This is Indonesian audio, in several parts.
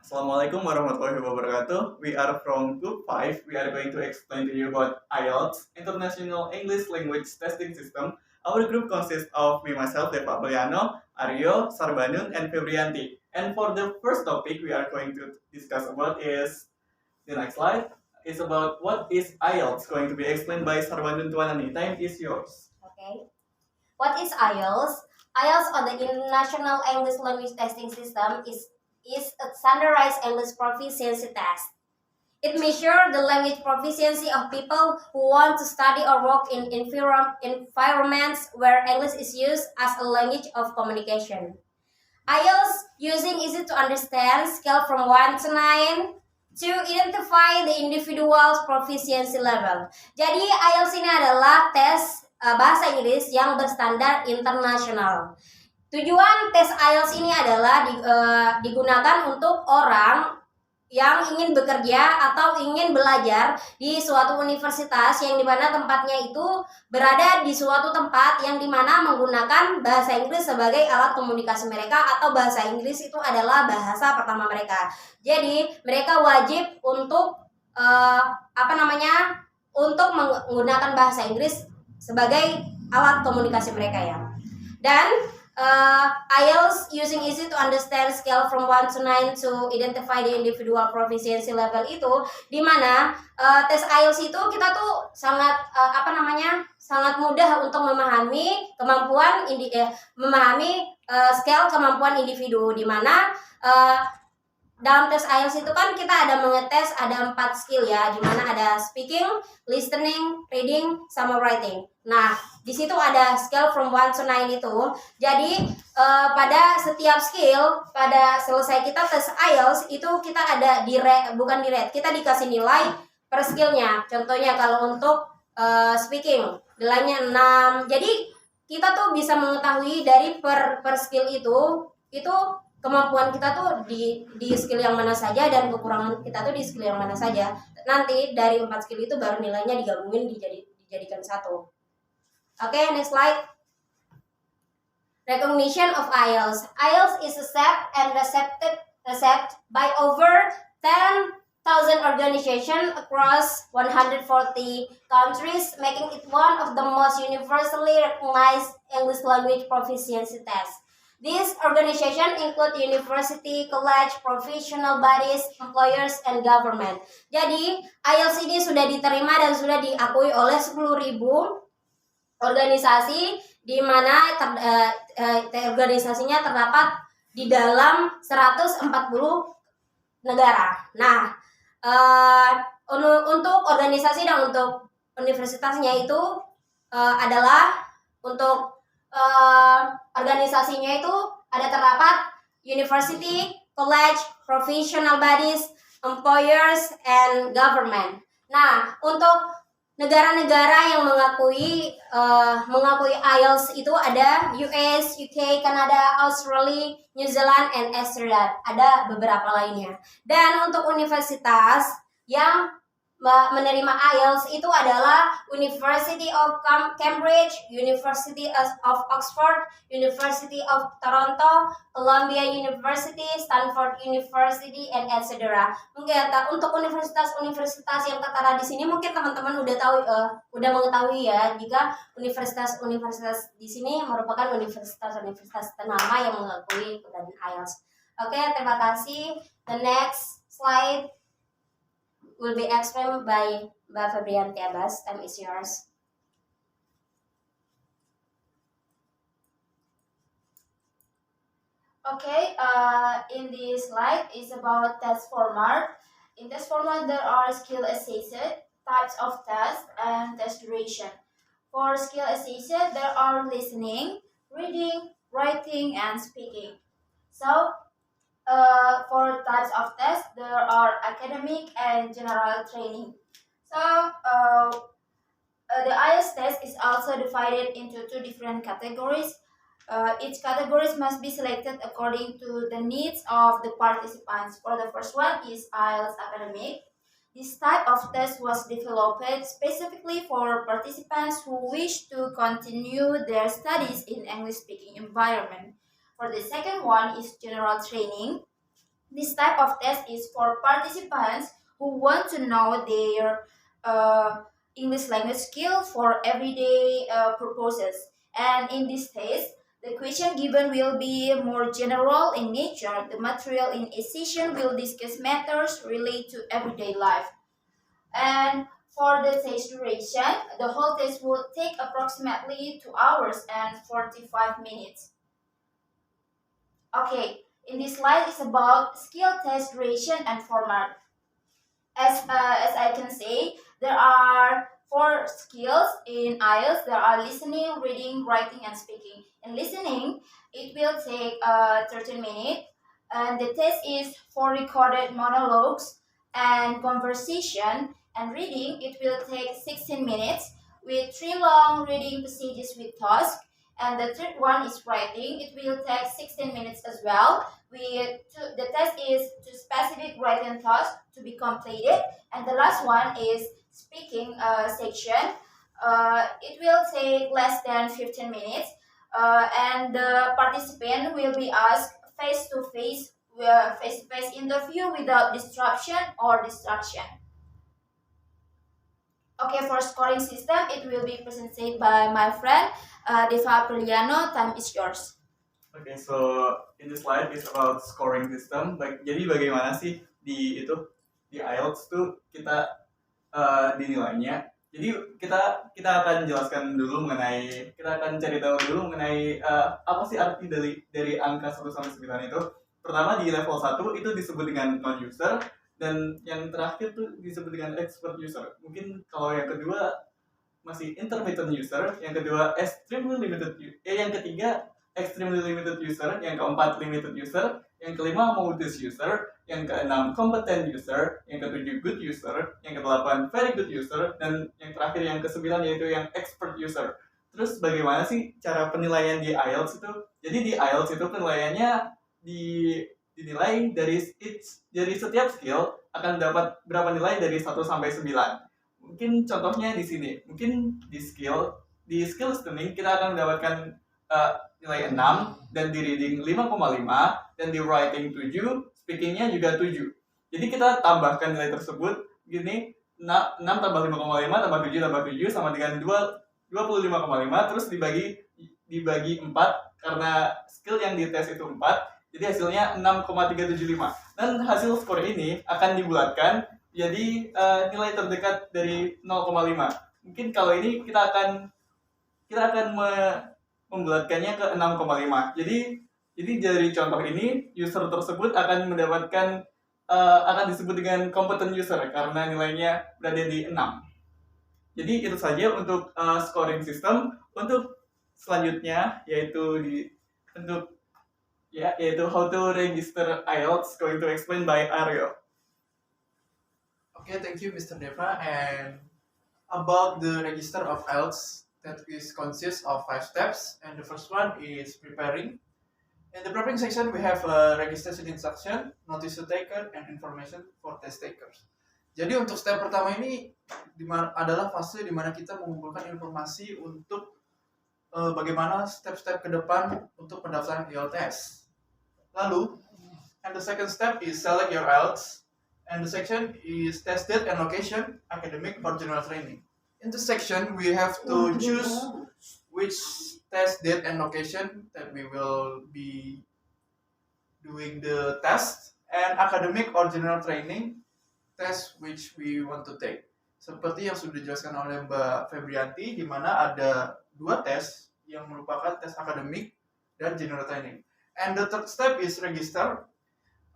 Assalamualaikum warahmatullahi wabarakatuh. We are from Group 5. We are going to explain to you about IELTS, International English Language Testing System. Our group consists of me, myself, Deva Apriano, Aryo, Sarbanun, and Febrianti. And for the first topic we are going to discuss about is, the next slide, is about what is IELTS, going to be explained by Sarbanun Tuanani. Time is yours. Okay. What is IELTS? IELTS, or the International English Language Testing System, is a standardized English proficiency test. It measures the language proficiency of people who want to study or work in environments where English is used as a language of communication. IELTS using easy to understand scale from 1 to 9 to identify the individual's proficiency level. Jadi IELTS ini adalah tes bahasa Inggris yang berstandar internasional. Tujuan tes IELTS ini adalah digunakan untuk orang yang ingin bekerja atau ingin belajar di suatu universitas yang dimana tempatnya itu berada di suatu tempat yang dimana menggunakan bahasa Inggris sebagai alat komunikasi mereka, atau bahasa Inggris itu adalah bahasa pertama mereka. Jadi mereka wajib untuk untuk menggunakan bahasa Inggris sebagai alat komunikasi mereka ya. Dan IELTS using easy to understand scale from 1 to 9 to identify the individual proficiency level itu, di mana tes IELTS itu kita tuh sangat sangat mudah untuk memahami kemampuan memahami scale kemampuan individu, di mana dalam tes IELTS itu kan kita ada mengetes ada 4 skill ya, di mana ada speaking, listening, reading, sama writing. Nah, di situ ada scale from 1 to 9 itu. Jadi pada setiap skill, pada selesai kita tes IELTS itu kita ada kita dikasih nilai per skillnya. Contohnya kalau untuk speaking nilainya 6. Jadi kita tuh bisa mengetahui dari per skill itu kemampuan kita tuh di skill yang mana saja dan kekurangan kita tuh di skill yang mana saja. Nanti dari 4 skill itu baru nilainya digabungin dijadikan satu. Okay, next slide. Recognition of IELTS. IELTS is accepted and received by over 10,000 organizations across 140 countries, making it one of the most universally recognized English language proficiency tests. These organizations include university, college, professional bodies, employers, and government. Jadi, IELTS ini sudah diterima dan sudah diakui oleh 10.000 organisasi, di mana organisasinya terdapat di dalam 140 negara. Nah, untuk organisasi dan untuk universitasnya itu adalah untuk organisasinya itu ada terdapat university, college, professional bodies, employers, and government. Nah, untuk negara-negara yang mengakui IELTS itu ada US, UK, Kanada, Australia, New Zealand, and Australia. Ada beberapa lainnya. Dan untuk universitas yang menerima IELTS itu adalah University of Cambridge, University of Oxford, University of Toronto, Columbia University, Stanford University, and etc. Mungkin untuk universitas-universitas yang tertera di sini mungkin teman-teman udah mengetahui ya, jika universitas-universitas di sini merupakan universitas-universitas ternama yang mengakui keberadaan IELTS. Oke, terima kasih. The next slide will be explained by Mbak Febrianti Abbas. Time is yours. Okay, in this slide is about test format. In test format, there are skill assessed, types of test, and test duration. For skill assessed, there are listening, reading, writing, and speaking. So, for types of tests, there are academic and general training. So, the IELTS test is also divided into 2 different categories. Each category must be selected according to the needs of the participants. For the first one is IELTS academic. This type of test was developed specifically for participants who wish to continue their studies in English-speaking environment. For the second one is general training. This type of test is for participants who want to know their English language skill for everyday purposes. And in this test, the question given will be more general in nature. The material in a session will discuss matters related to everyday life. And for the test duration, the whole test will take approximately 2 hours and 45 minutes. Okay, in this slide is about skill test duration and format. As I can say, there are 4 skills in IELTS. There are listening, reading, writing, and speaking. In listening, it will take 13 minutes, and the test is for recorded monologues and conversation. And reading, it will take 16 minutes with 3 long reading passages with task. And the third one is writing. It will take 16 minutes as well. The test is 2 specific writing tasks to be completed. And the last one is speaking section. It will take less than 15 minutes. And the participant will be asked face-to-face interview without disruption or distraction. Okay, for scoring system, it will be presented by my friend Deva Apriliano. Time is yours. Okay, so in this slide is about scoring system. Jadi bagaimana sih di IELTS tuh kita dinilainya. Jadi kita akan jelaskan dulu kita akan cari tahu dulu mengenai apa sih arti dari angka 1 sampai 9 itu. Pertama di level 1 itu disebut dengan non-user, dan yang terakhir tuh disebut dengan expert user. Mungkin kalau yang kedua masih intermittent user, yang kedua yang ketiga extremely limited user, yang keempat limited user, yang kelima modest user, yang keenam competent user, yang ketujuh good user, yang kedelapan very good user, dan yang terakhir yang kesembilan yaitu yang expert user. Terus bagaimana sih cara penilaian di IELTS itu? Jadi di IELTS itu penilaiannya dinilai dari setiap skill akan dapat berapa nilai dari 1 sampai 9. Mungkin contohnya di sini. Mungkin di skill listening kita akan mendapatkan nilai 6, dan di reading 5,5, dan di writing 7, speakingnya juga 7. Jadi kita tambahkan nilai tersebut gini, 6 tambah 5,5 tambah 7 tambah 7 sama dengan 25,5, terus dibagi 4 karena skill yang dites itu 4. Jadi hasilnya 6,375. Dan hasil skor ini akan dibulatkan jadi nilai terdekat dari 0,5. Mungkin kalau ini kita akan membulatkannya ke 6,5. Jadi dari contoh ini user tersebut akan mendapatkan akan disebut dengan competent user karena nilainya berada di 6. Jadi itu saja untuk scoring system. Untuk selanjutnya yaitu how to register IELTS, going to explain by Aryo. Okay, thank you, Mr. Deva. And about the register of IELTS, that consists of 5 steps. And the first one is preparing. In the preparing section, we have a registration instruction, notice to taker, and information for test takers. Jadi untuk step pertama ini adalah fase di mana kita mengumpulkan informasi untuk bagaimana step-step ke depan untuk pendaftaran IELTS. Lalu, and the second step is select your IELTS, and the section is test date and location, academic or general training. In this section, we have to choose which test date and location that we will be doing the test, and academic or general training test which we want to take. Seperti yang sudah dijelaskan oleh Mbak Febrianti, di mana ada 2 tes yang merupakan tes akademik dan general training. And the third step is register.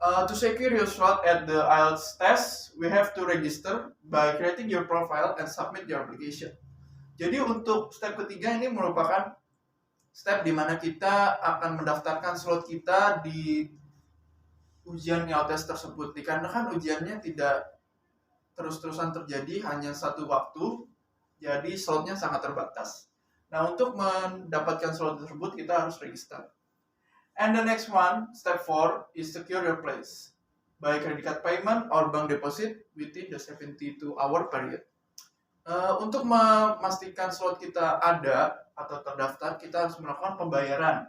To secure your slot at the IELTS test, we have to register by creating your profile and submit your application. Jadi untuk step ketiga ini merupakan step di mana kita akan mendaftarkan slot kita di ujian IELTS tersebut. Dikarenakan ujiannya tidak terus-terusan terjadi, hanya satu waktu, jadi slotnya sangat terbatas. Nah, untuk mendapatkan slot tersebut kita harus register. And the next one, step 4, is secure your place by credit card payment or bank deposit within the 72-hour period. Untuk memastikan slot kita ada atau terdaftar, kita harus melakukan pembayaran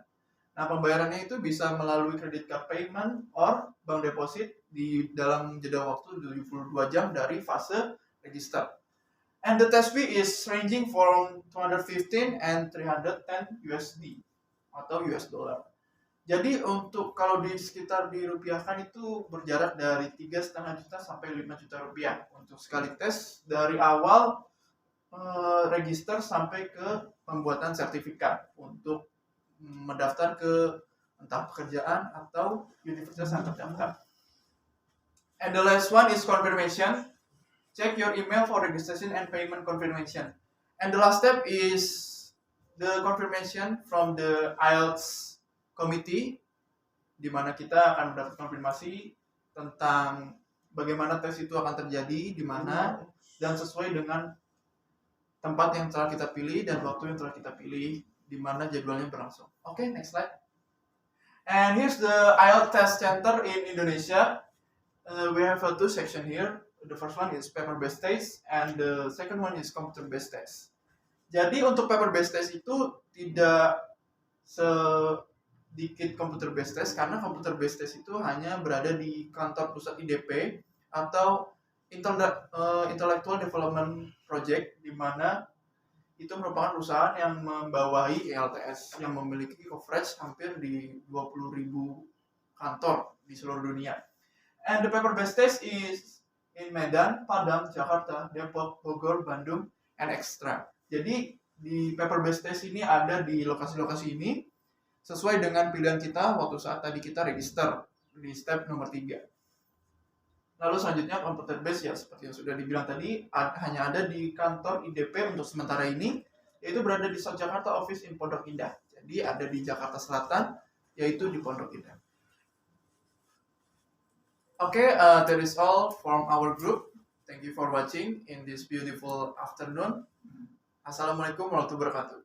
Nah, pembayarannya itu bisa melalui credit card payment or bank deposit di dalam jeda waktu 72 jam dari fase register. And the test fee is ranging from 215 and 310 USD atau US dollar. Jadi untuk kalau di sekitar dirupiahkan itu berjarak dari 3,5 juta sampai 5 juta rupiah untuk sekali tes dari awal register sampai ke pembuatan sertifikat untuk mendaftar ke entah pekerjaan atau universitas yang terdaftar. And the last one is confirmation. Check your email for registration and payment confirmation. And the last step is the confirmation from the IELTS committee, di mana kita akan mendapat konfirmasi tentang bagaimana tes itu akan terjadi, di mana, dan sesuai dengan tempat yang telah kita pilih dan waktu yang telah kita pilih, di mana jadwalnya berlangsung. Okay, next slide. And here's the IELTS test center in Indonesia. We have two sections here. The first one is paper-based test, and the second one is computer-based test. Jadi untuk paper-based test itu tidak sedikit computer-based test, karena computer-based test itu hanya berada di kantor pusat IDP atau Intellectual Development Project, di mana itu merupakan perusahaan yang membawahi IELTS yang memiliki coverage hampir di 20.000 kantor di seluruh dunia. And the paper-based test is in Medan, Padang, Jakarta, Depok, Bogor, Bandung, and Extra. Jadi di paper-based test ini ada di lokasi-lokasi ini sesuai dengan pilihan kita waktu saat tadi kita register di step nomor 3. Lalu selanjutnya computer-based ya seperti yang sudah dibilang tadi hanya ada di kantor IDP untuk sementara ini, yaitu berada di South Jakarta Office in Pondok Indah. Jadi ada di Jakarta Selatan, yaitu di Pondok Indah. Okay, that is all from our group. Thank you for watching in this beautiful afternoon. Assalamualaikum warahmatullahi wabarakatuh.